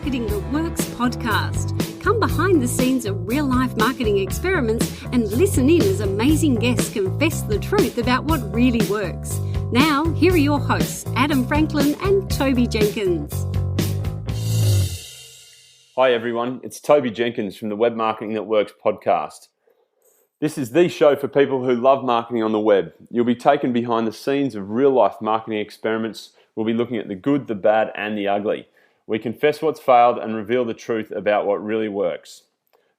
Marketing That Works podcast. Come behind the scenes of real-life marketing experiments and listen in as amazing guests confess the truth about what really works. Now, here are your hosts, Adam Franklin and Toby Jenkins. Hi everyone, it's Toby Jenkins from the Web Marketing That Works podcast. This is the show for people who love marketing on the web. You'll be taken behind the scenes of real-life marketing experiments. We'll be looking at the good, the bad, and the ugly. We confess what's failed and reveal the truth about what really works.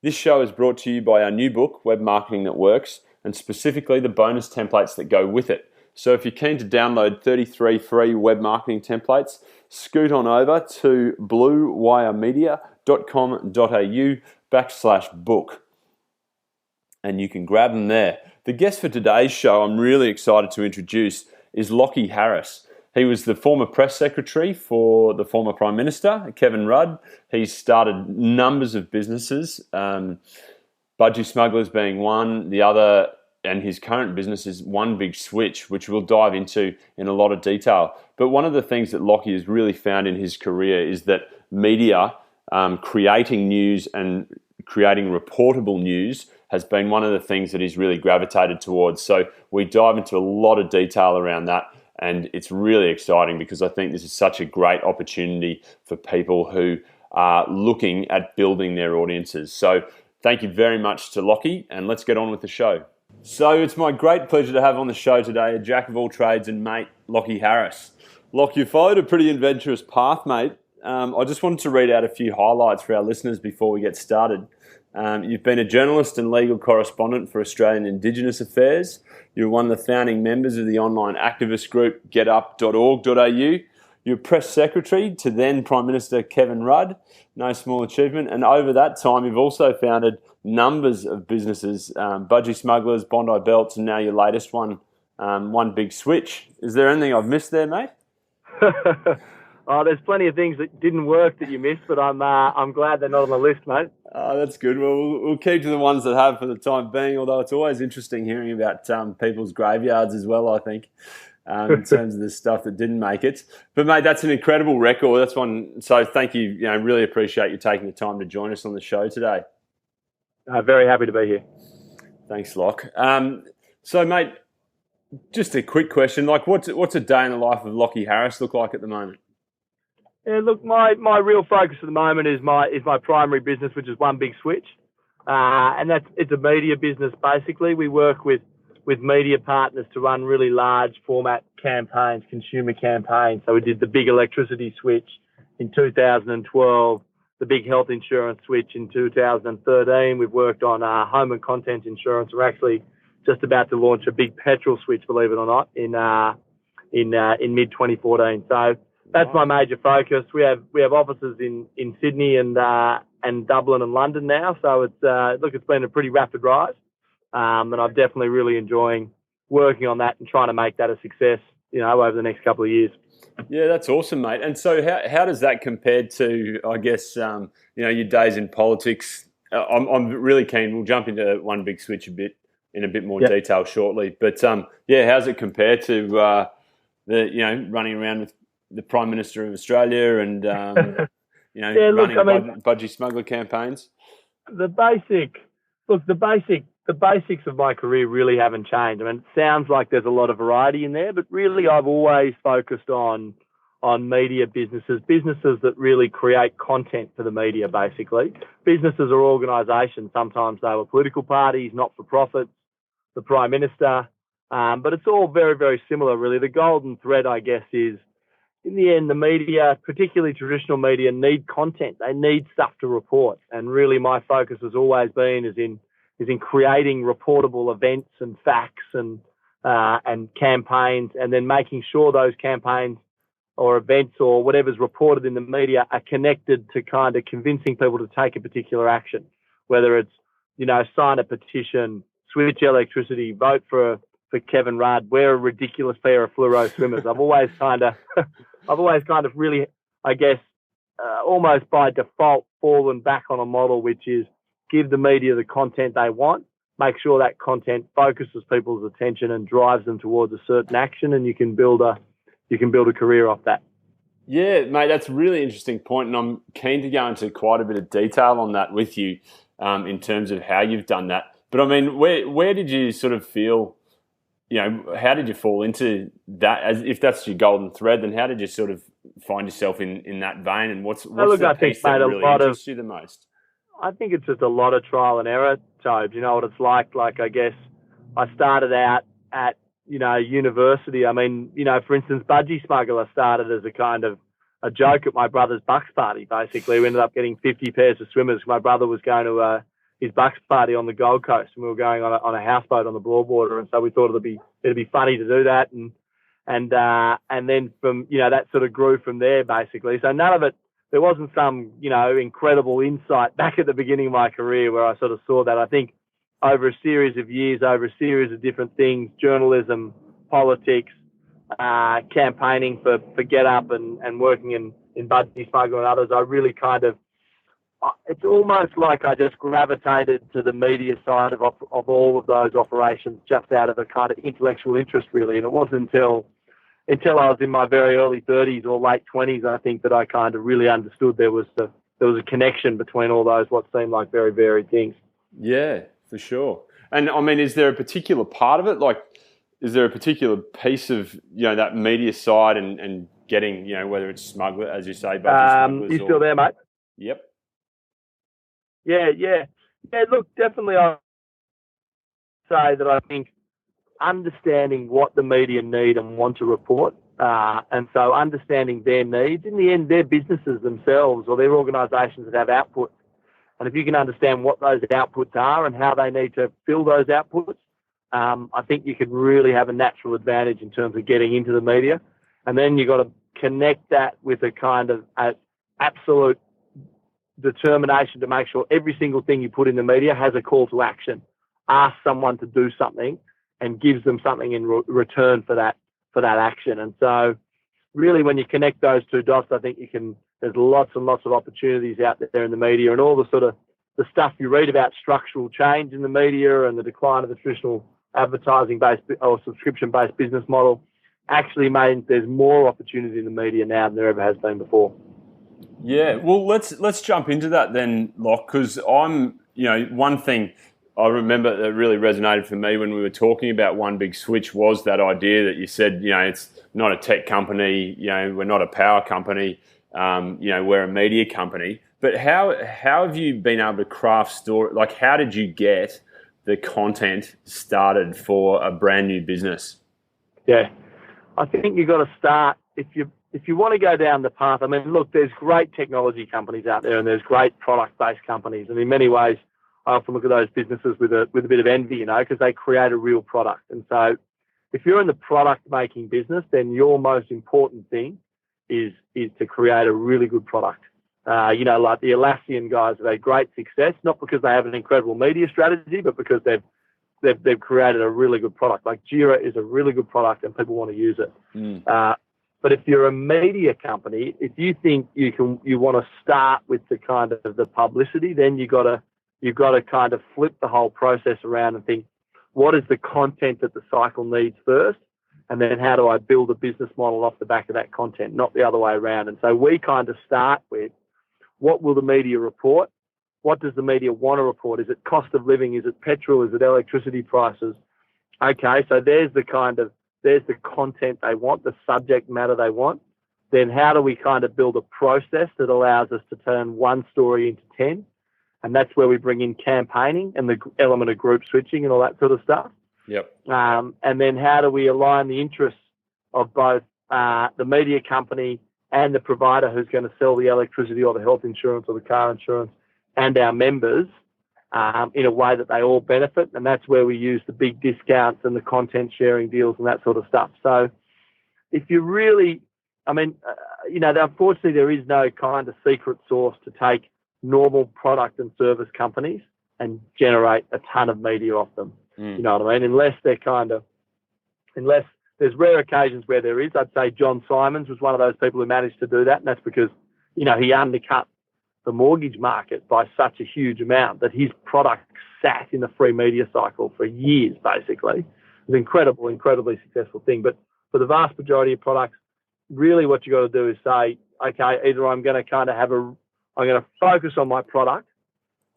This show is brought to you by our new book, Web Marketing That Works, and specifically the bonus templates that go with it. So if you're keen to download 33 free web marketing templates, scoot on over to bluewiremedia.com.au/book. And you can grab them there. The guest for today's show I'm really excited to introduce is Lachlan Harris. He was the former press secretary for the former Prime Minister, Kevin Rudd. He's started numbers of businesses, Budgie Smugglers being one, the other, and his current business is One Big Switch, which we'll dive into in a lot of detail. But one of the things that Lachie has really found in his career is that media, creating news and creating reportable news has been one of the things that he's really gravitated towards. So we dive into a lot of detail around that. And it's really exciting because I think this is such a great opportunity for people who are looking at building their audiences. So thank you very much to Lachie, and let's get on with the show. So it's my great pleasure to have on the show today a jack of all trades and mate, Lachlan Harris. Lachie, you followed a pretty adventurous path, mate. I just wanted to read out a few highlights for our listeners before we get started. You've been a journalist and legal correspondent for Australian Indigenous Affairs. You're one of the founding members of the online activist group getup.org.au. You're press secretary to then Prime Minister Kevin Rudd, no small achievement. And over that time, you've also founded numbers of businesses, Budgie Smugglers, Bondi Belts, and now your latest one, One Big Switch. Is there anything I've missed there, mate? Oh, there's plenty of things that didn't work that you missed, but I'm glad they're not on the list, mate. Oh, that's good. Well, we'll keep to the ones that have for the time being, although it's always interesting hearing about people's graveyards as well, I think, in terms of the stuff that didn't make it. But, mate, that's an incredible record. That's one. So thank you. Really appreciate you taking the time to join us on the show today. Very happy to be here. Thanks, Loch. So, mate, just a quick question. Like, what's a day in the life of Lachlan Harris look like at the moment? Yeah, look, my real focus at the moment is my primary business, which is One Big Switch, and it's a media business basically. We work with media partners to run really large format campaigns, consumer campaigns. So we did the big electricity switch in 2012, the big health insurance switch in 2013. We've worked on home and content insurance. We're actually just about to launch a big petrol switch, believe it or not, in mid 2014. So that's my major focus. We have offices in Sydney and Dublin and London now. So it's been a pretty rapid rise, and I'm definitely really enjoying working on that and trying to make that a success, over the next couple of years. Yeah, that's awesome, mate. And so how does that compare to, I guess, your days in politics? I'm really keen. We'll jump into One Big Switch in a bit more detail shortly. But how's it compare to running around with the Prime Minister of Australia and running budgie smuggler campaigns? The basics of my career really haven't changed. I mean, it sounds like there's a lot of variety in there, but really I've always focused on media businesses that really create content for the media, basically. Businesses or organisations, sometimes they were political parties, not-for-profits, the Prime Minister, but it's all very, very similar, really. The golden thread, I guess, is in the end, the media, particularly traditional media, need content. They need stuff to report. And really my focus has always been is in creating reportable events and facts and campaigns, and then making sure those campaigns or events or whatever's reported in the media are connected to kind of convincing people to take a particular action, whether it's, sign a petition, switch electricity, vote for Kevin Rudd, wear a ridiculous pair of fluoro swimmers. I've always kind of really, I guess, almost by default fallen back on a model which is give the media the content they want, make sure that content focuses people's attention and drives them towards a certain action, and you can build a career off that. Yeah, mate, that's a really interesting point, and I'm keen to go into quite a bit of detail on that with you in terms of how you've done that. But I mean, where did you sort of feel, how did you fall into that? As if that's your golden thread, then how did you sort of find yourself in that vein, and what's Look, the I think, piece that mate, really interests you the most? I think it's just a lot of trial and error, Tobes. You know what it's like? Like, I guess I started out at, university. I mean, for instance, Budgie Smuggler started as a kind of a joke at my brother's bucks party, basically. We ended up getting 50 pairs of swimmers. My brother was going to his bucks party on the Gold Coast, and we were going on a houseboat on the Broadwater, and so we thought it'd be funny to do that, and then from, that sort of grew from there, basically. So none of it, there wasn't some, incredible insight back at the beginning of my career where I sort of saw that. I think over a series of years, over a series of different things, journalism, politics, campaigning for Get Up and working in Budgie Smuggler and others, I really kind of, it's almost like I just gravitated to the media side of all of those operations just out of a kind of intellectual interest, really. And it wasn't until I was in my very early 30s or late 20s, I think, that I kind of really understood there was a connection between all those what seemed like very varied things. Yeah, for sure. And I mean, is there a particular part of it? Like, is there a particular piece of, that media side and getting, whether it's smuggler, as you say, budgie smugglers? You still there, mate? Yep. Yeah. Look, definitely I'd say that I think understanding what the media need and want to report, and so understanding their needs. In the end, they're businesses themselves or they're organisations that have outputs. And if you can understand what those outputs are and how they need to fill those outputs, I think you can really have a natural advantage in terms of getting into the media. And then you've got to connect that with a kind of absolute determination to make sure every single thing you put in the media has a call to action. Ask someone to do something and gives them something in return for that action. And so really when you connect those two dots, I think there's lots and lots of opportunities out there in the media, and all the sort of the stuff you read about structural change in the media and the decline of the traditional advertising-based or subscription-based business model actually means there's more opportunity in the media now than there ever has been before. Yeah, well, let's jump into that then, Locke, because I'm, one thing I remember that really resonated for me when we were talking about One Big Switch was that idea that you said, it's not a tech company, we're not a power company, we're a media company. But how have you been able to craft story? Like, how did you get the content started for a brand new business? Yeah, I think you've got to start if you want to go down the path. I mean, look, there's great technology companies out there and there's great product-based companies, and in many ways, I often look at those businesses with a bit of envy, because they create a real product. And so, if you're in the product-making business, then your most important thing is to create a really good product. Like the Atlassian guys have had great success, not because they have an incredible media strategy, but because they've created a really good product. Like Jira is a really good product and people want to use it. But if you're a media company, if you think you want to start with the kind of the publicity, then you've got to kind of flip the whole process around and think, what is the content that the cycle needs first? And then how do I build a business model off the back of that content, not the other way around? And so we kind of start with, what will the media report? What does the media want to report? Is it cost of living? Is it petrol? Is it electricity prices? Okay, so there's the content they want, the subject matter they want. Then how do we kind of build a process that allows us to turn one story into 10? And that's where we bring in campaigning and the element of group switching and all that sort of stuff. Yep. And then how do we align the interests of both the media company and the provider who's going to sell the electricity or the health insurance or the car insurance and our members in a way that they all benefit? And that's where we use the big discounts and the content sharing deals and that sort of stuff. So if you really, unfortunately there is no kind of secret sauce to take normal product and service companies and generate a ton of media off them. You know what I mean? Unless there's rare occasions where there is. I'd say John Simons was one of those people who managed to do that, and that's because, he undercut the mortgage market by such a huge amount that his product sat in the free media cycle for years, basically. It was an incredibly successful thing. But for the vast majority of products, really what you got to do is say, okay, either I'm going to focus on my product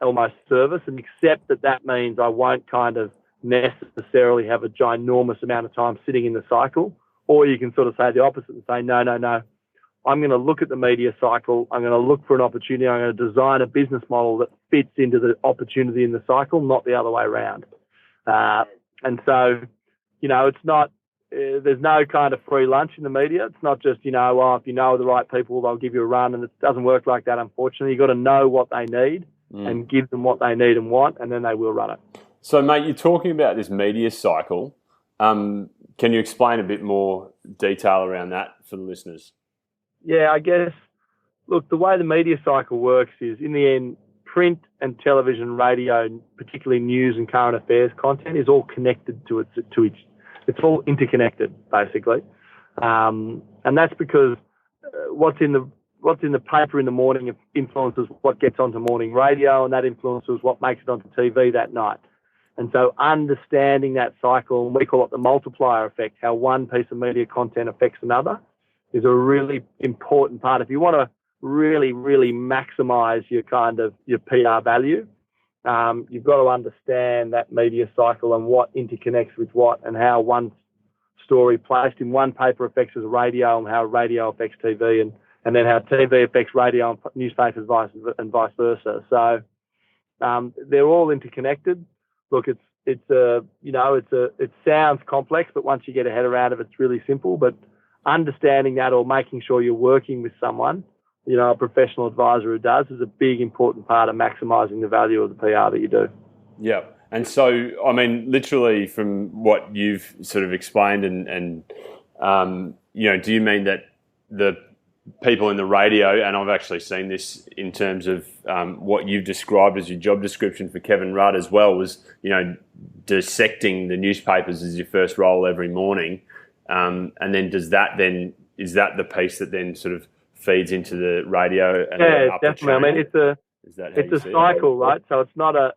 or my service and accept that means I won't kind of necessarily have a ginormous amount of time sitting in the cycle, or you can sort of say the opposite and say, no, I'm going to look at the media cycle. I'm going to look for an opportunity. I'm going to design a business model that fits into the opportunity in the cycle, not the other way around. And so, it's not, there's no kind of free lunch in the media. It's not just, if you know the right people, they'll give you a run, and it doesn't work like that, unfortunately. You've got to know what they need and give them what they need and want, and then they will run it. So, mate, you're talking about this media cycle. Can you explain a bit more detail around that for the listeners? Yeah, I guess, look, the way the media cycle works is, in the end, print and television, radio, particularly news and current affairs content, is all connected to each. It's all interconnected, basically, and that's because what's in the paper in the morning influences what gets onto morning radio, and that influences what makes it onto TV that night. And so, understanding that cycle, and we call it the multiplier effect, how one piece of media content affects another, is a really important part. If you want to really, really maximise your PR value, you've got to understand that media cycle and what interconnects with what, and how one story placed in one paper affects radio, and how radio affects TV, and then how TV affects radio and newspapers, and vice versa. So they're all interconnected. Look, it sounds complex, but once you get a head around it, it's really simple. But understanding that, or making sure you're working with someone, a professional advisor who does, is a big, important part of maximising the value of the PR that you do. Yeah. And so, I mean, literally from what you've sort of explained and do you mean that the people in the radio, and I've actually seen this in terms of what you've described as your job description for Kevin Rudd as well, was, dissecting the newspapers as your first role every morning. And then is that the piece that then sort of feeds into the radio? And yeah, definitely. I mean, it's a cycle, right? So it's not a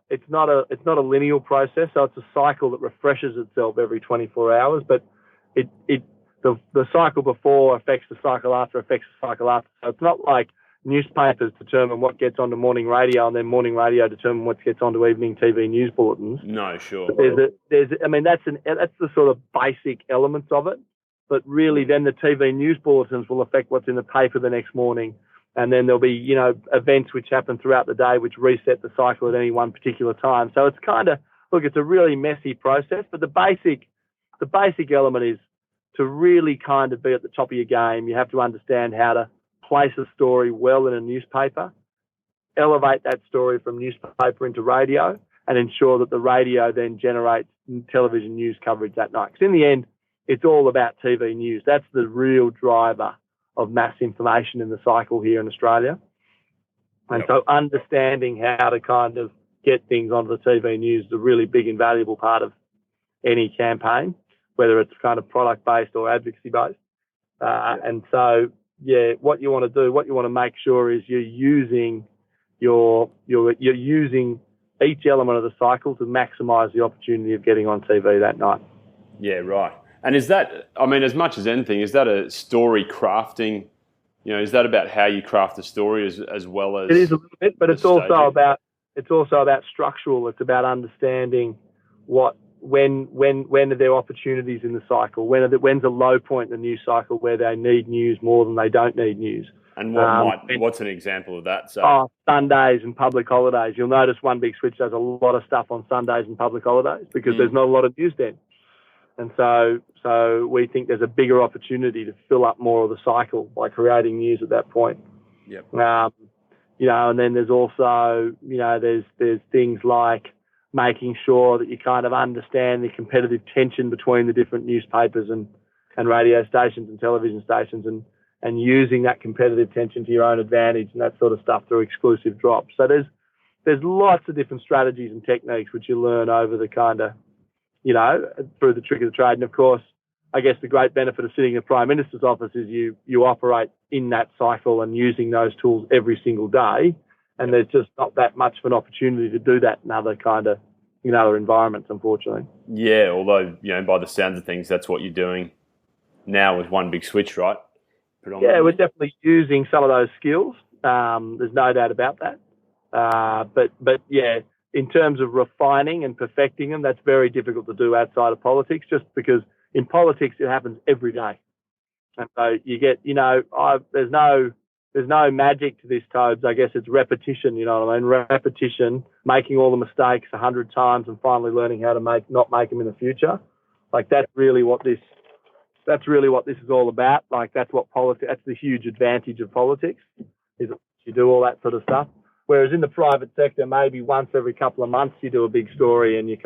linear process. So it's a cycle that refreshes itself every 24 hours. But the cycle before affects the cycle after, affects the cycle after. So it's not like newspapers determine what gets onto morning radio, and then morning radio determine what gets onto evening TV news bulletins. No, sure. That's the sort of basic elements of it. But really, then the TV news bulletins will affect what's in the paper the next morning, and then there'll be events which happen throughout the day which reset the cycle at any one particular time. So it's it's a really messy process. But the basic element is to really kind of be at the top of your game. You have to understand how to place a story well in a newspaper, elevate that story from newspaper into radio, and ensure that the radio then generates television news coverage that night. Because in the end, it's all about TV news. That's the real driver of mass information in the cycle here in Australia. And so understanding how to kind of get things onto the TV news is a really big and valuable part of any campaign, whether it's kind of product-based or advocacy-based. And so, what you want to do, what you want to make sure is you're using each element of the cycle to maximise the opportunity of getting on TV that night. Yeah, right. And is that, I mean, as much as anything, is that a story crafting? Is that about how you craft the story as well as? It is a little bit, but it's also about structural. It's about understanding when are there opportunities in the cycle? When's a low point in the news cycle where they need news more than they don't need news? And what's an example of that? So? Sundays and public holidays. You'll notice One Big Switch does a lot of stuff on Sundays and public holidays because there's not a lot of news then. And so we think there's a bigger opportunity to fill up more of the cycle by creating news at that point. Yep. And then there's also, there's things like making sure that you kind of understand the competitive tension between the different newspapers and radio stations and television stations, and using that competitive tension to your own advantage and that sort of stuff through exclusive drops. So there's lots of different strategies and techniques which you learn over the kind of, through the trick of the trade. And of course, I guess the great benefit of sitting in the Prime Minister's office is you operate in that cycle and using those tools every single day. And there's just not that much of an opportunity to do that in other environments, unfortunately. Yeah, although, by the sounds of things, that's what you're doing now with One Big Switch, right? predominantly? Yeah, we're definitely using some of those skills. There's no doubt about that. But yeah, in terms of refining and perfecting them, that's very difficult to do outside of politics, just because in politics it happens every day. And so you get, there's no magic to this, Tobes. I guess it's repetition, you know what I mean? Repetition, making all the mistakes 100 times and finally learning how to not make them in the future. Like that's really what this is all about. Like that's the huge advantage of politics, is you do all that sort of stuff. Whereas in the private sector, maybe once every couple of months you do a big story and you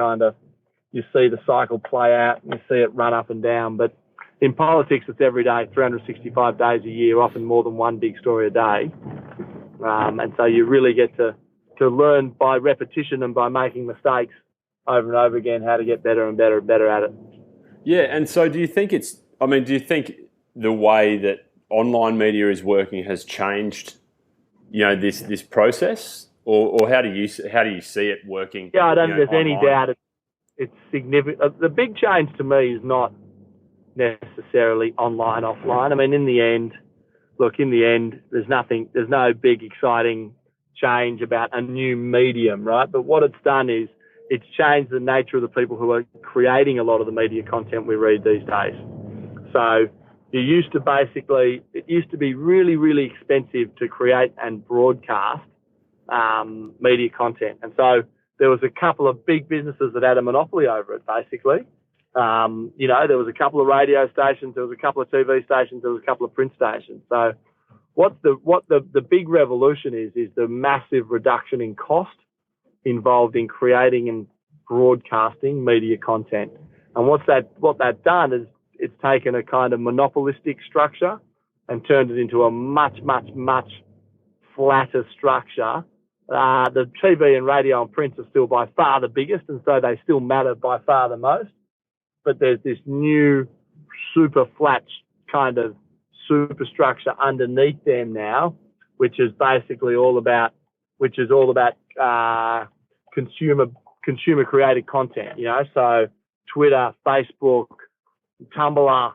see the cycle play out and you see it run up and down. But in politics, it's every day, 365 days a year, often more than one big story a day. And so you really get to learn by repetition and by making mistakes over and over again how to get better and better and better at it. Yeah, and so do you think the way that online media is working has changed, this process, or how do you see it working? Yeah, I don't think there's online? any doubt it's significant. The big change to me is not necessarily online, offline. I mean, in the end, there's no big exciting change about a new medium, right? But what it's done is it's changed the nature of the people who are creating a lot of the media content we read these days. So it used to be really, really expensive to create and broadcast media content. And so there was a couple of big businesses that had a monopoly over it, basically. There was a couple of radio stations, there was a couple of TV stations, there was a couple of print stations. So what the big revolution is the massive reduction in cost involved in creating and broadcasting media content. And what that's done is it's taken a kind of monopolistic structure and turned it into a much, much, much flatter structure. The TV and radio and print are still by far the biggest, and so they still matter by far the most. But there's this new super flat kind of superstructure underneath them now, which is basically all about consumer created content, so Twitter, Facebook, Tumblr,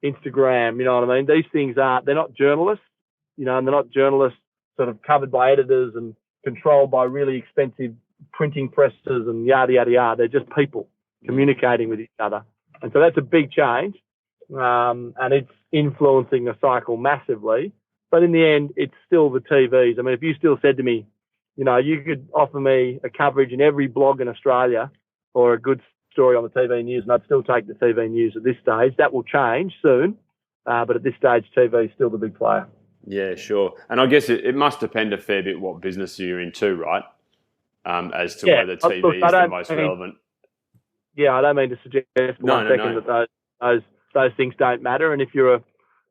Instagram, you know what I mean? These things they're not journalists, and they're not journalists sort of covered by editors and controlled by really expensive printing presses and yada, yada, yada. They're just people communicating with each other. And so that's a big change. And it's influencing the cycle massively. But in the end, it's still the TVs. I mean, if you still said to me, you could offer me a coverage in every blog in Australia or a good story on the TV news, and I'd still take the TV news at this stage. That will change soon. But at this stage, TV is still the big player. Yeah, sure. And I guess it must depend a fair bit what business you're in too, right? As to whether TV is the most relevant. Yeah, I don't mean to suggest for one second that those things don't matter. And if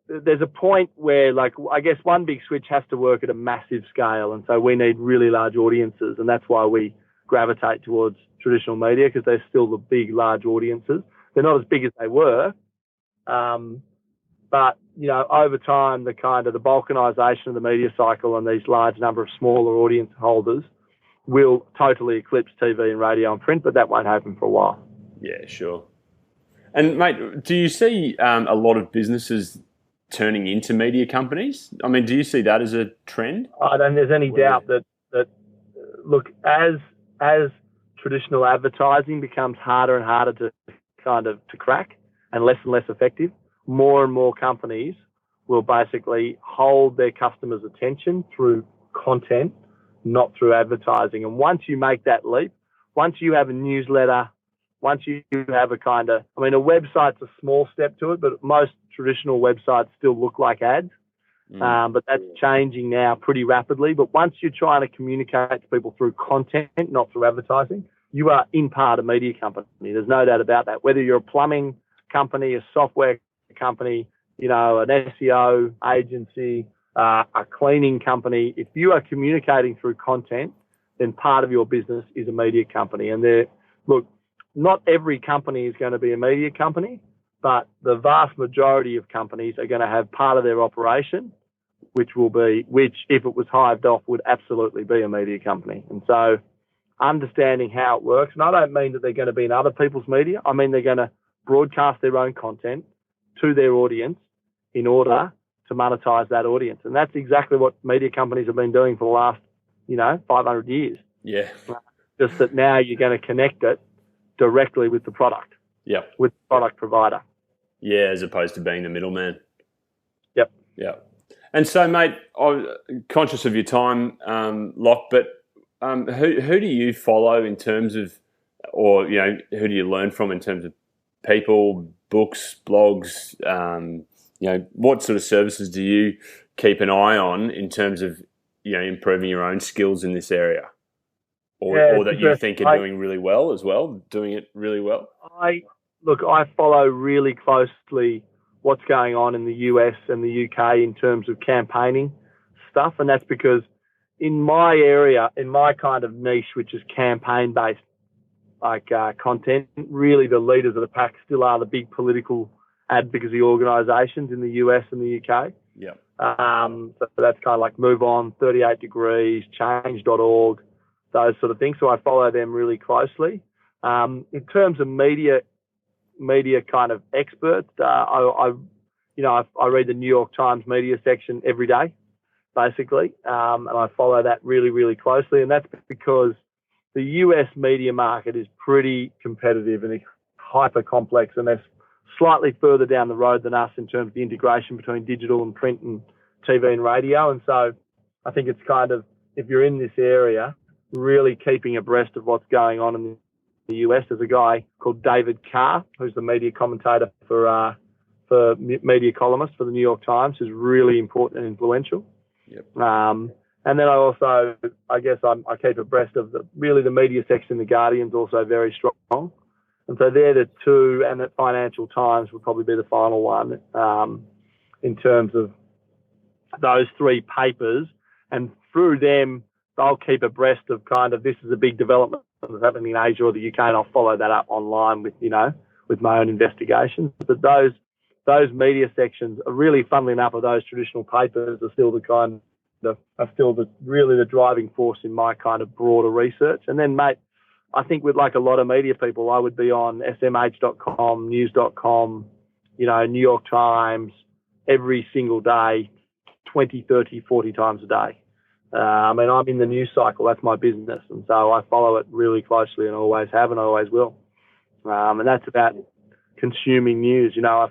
there's a point where, like, I guess one big switch has to work at a massive scale, and so we need really large audiences, and that's why we gravitate towards traditional media, because they're still the big, large audiences. They're not as big as they were, but over time, the balkanisation of the media cycle and these large number of smaller audience holders will totally eclipse TV and radio and print, but that won't happen for a while. Yeah, sure. And mate, do you see a lot of businesses turning into media companies? I mean, do you see that as a trend? I don't think there's any doubt that look, as traditional advertising becomes harder and harder to crack and less effective, more and more companies will basically hold their customers' attention through content, not through advertising. And once you make that leap, once you have a newsletter, once you have a website's a small step to it, but most traditional websites still look like ads. But that's changing now pretty rapidly. But once you're trying to communicate to people through content, not through advertising, you are in part a media company. There's no doubt about that. Whether you're a plumbing company, a software company, an SEO agency, a cleaning company, if you are communicating through content, then part of your business is a media company. And not every company is going to be a media company, but the vast majority of companies are going to have part of their operation, which if it was hived off, would absolutely be a media company. And so understanding how it works, and I don't mean that they're going to be in other people's media, I mean they're going to broadcast their own content to their audience in order to monetize that audience. And that's exactly what media companies have been doing for the last, 500 years. Yeah. Just that now you're going to connect it directly with the product. Yep. With the product provider. Yeah, as opposed to being the middleman. Yep. Yeah. And so, mate, I'm conscious of your time, Loch, but who do you follow in terms of, or, who do you learn from in terms of people, books, blogs, what sort of services do you keep an eye on in terms of, improving your own skills in this area? Or that you think are doing really well as well, doing it really well? I follow really closely what's going on in the US and the UK in terms of campaigning stuff. And that's because in my area, in my kind of niche, which is campaign-based, content, really the leaders of the pack still are the big political advocacy organisations in the US and the UK. Yeah. So that's kind of like Move On, 38 Degrees, Change.org, those sort of things. So I follow them really closely. In terms of media kind of experts, I read the New York Times media section every day, basically, and I follow that really, really closely. And that's because the US media market is pretty competitive and it's hyper complex, and they're slightly further down the road than us in terms of the integration between digital and print and TV and radio. And so I think it's kind of, if you're in this area, really keeping abreast of what's going on in the US. There's a guy called David Carr, who's the media commentator for media columnist for the New York Times, who's really important and influential. Yep. And then I keep abreast of the media section in The Guardian's also very strong. And so they're the two, and the Financial Times would probably be the final one in terms of those three papers. And through them, they'll keep abreast of kind of, this is a big development that's happening in Asia or the UK, and I'll follow that up online with my own investigations. But those media sections are really, funnily enough, of those traditional papers are still the driving force in my kind of broader research. And then, mate, I think with like a lot of media people, I would be on smh.com, news.com, New York Times, every single day, 20, 30, 40 times a day. I'm in the news cycle. That's my business. And so I follow it really closely and always have and always will. And that's about consuming news. I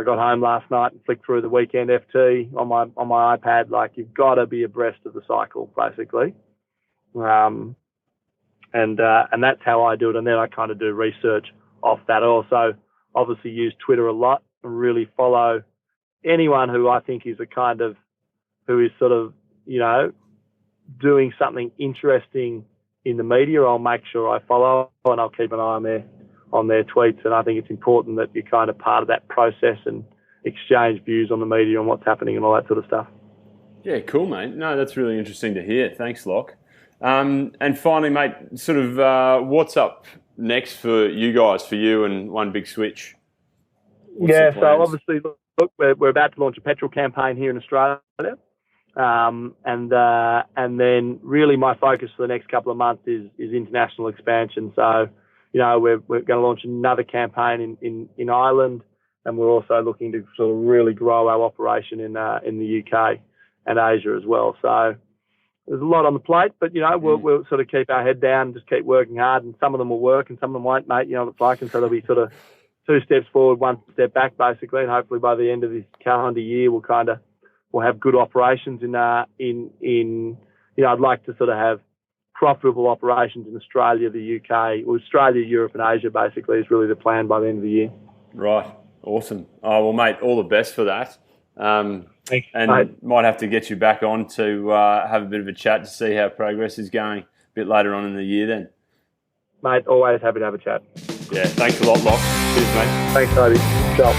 I got home last night and flicked through the Weekend FT on my iPad. Like, you've got to be abreast of the cycle, basically. And that's how I do it. And then I kind of do research off that. I also obviously use Twitter a lot and really follow anyone who I think is who is sort of, doing something interesting in the media. I'll make sure I follow, and I'll keep an eye on their tweets. And I think it's important that you're kind of part of that process and exchange views on the media and what's happening and all that sort of stuff. Yeah, cool, mate. No, that's really interesting to hear. Thanks, Loch. And finally, mate, sort of what's up next for you guys, for you and One Big Switch? So obviously, look, we're about to launch a petrol campaign here in Australia. And then really my focus for the next couple of months is international expansion. So, we're going to launch another campaign in Ireland, and we're also looking to sort of really grow our operation in the UK and Asia as well. So there's a lot on the plate, but, we'll sort of keep our head down and just keep working hard, and some of them will work and some of them won't, mate, what it's like. And so there'll be sort of 2 steps forward, 1 step back, basically. And hopefully by the end of this calendar year, we'll have good operations I'd like to sort of have profitable operations in Australia, the UK, or Australia, Europe and Asia, basically, is really the plan by the end of the year. Right. Awesome. Oh, well, mate, all the best for that. Thanks, and mate. Might have to get you back on to have a bit of a chat to see how progress is going a bit later on in the year then. Mate, always happy to have a chat. Yeah, thanks a lot, Loch. Cheers, mate. Thanks, Toby. Ciao.